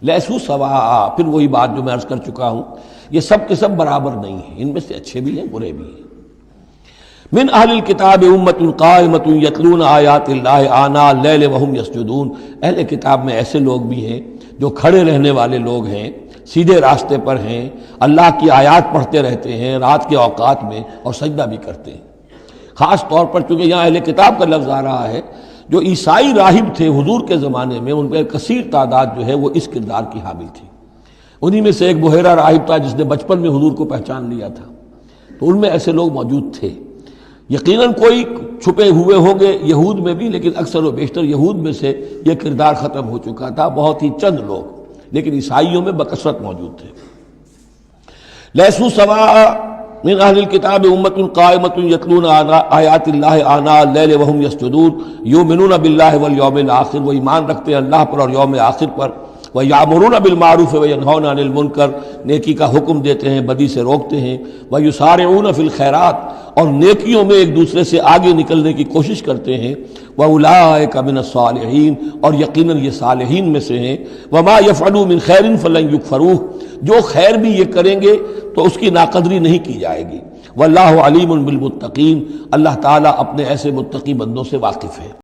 لیسو سواء، پھر وہی بات جو میں عرض کر چکا ہوں، یہ سب کے سب برابر نہیں ہیں، ان میں سے اچھے بھی ہیں برے بھی ہیں۔ من اہل الکتاب امۃ قائمۃ یتلون آیات اللہ آناء اللیل وہم یسجدون، اہل کتاب میں ایسے لوگ بھی ہیں جو کھڑے رہنے والے لوگ ہیں، سیدھے راستے پر ہیں، اللہ کی آیات پڑھتے رہتے ہیں رات کے اوقات میں اور سجدہ بھی کرتے ہیں۔ خاص طور پر چونکہ یہاں اہل کتاب کا لفظ آ رہا ہے، جو عیسائی راہب تھے حضور کے زمانے میں، ان پہ کثیر تعداد جو ہے وہ اس کردار کی حامل تھی۔ انہی میں سے ایک بحیرہ راہب تھا جس نے بچپن میں حضور کو پہچان لیا تھا، تو ان میں ایسے لوگ موجود تھے۔ یقیناً کوئی چھپے ہوئے ہوں گے یہود میں بھی، لیکن اکثر و بیشتر یہود میں سے یہ کردار ختم ہو چکا تھا، بہت ہی چند لوگ، لیکن عیسائیوں میں بکثرت موجود تھے۔ لیسوا سواء من اہل الکتاب امۃ قائمۃ یتلون آیات اللہ آناء اللیل وہم یسجدون یؤمنون باللہ والیوم الآخر، وہ ایمان رکھتے ہیں اللہ پر اور یوم آخر پر، وَيَأْمُرُونَ بِالْمَعْرُوفِ وَيَنْهَوْنَ عَنِ الْمُنْكَرِ، نیکی کا حکم دیتے ہیں بدی سے روکتے ہیں، وَيُسَارِعُونَ فِي الْخَيْرَاتِ، اور نیکیوں میں ایک دوسرے سے آگے نکلنے کی کوشش کرتے ہیں، وَأُولَٰئِكَ مِنَ الصَّالِحِينَ، اور یقیناً یہ صالحین میں سے ہیں، وَمَا يَفْعَلُوا مِنْ خَيْرٍ فَلَنْ يُكْفَرُوهُ، جو خیر بھی یہ کریں گے تو اس کی ناقدری نہیں کی جائے گی۔ وَاللَّهُ عَلِيمٌ بِالْمُتَّقِينَ، اللہ تعالیٰ اپنے ایسے متقی بندوں سے واقف ہے۔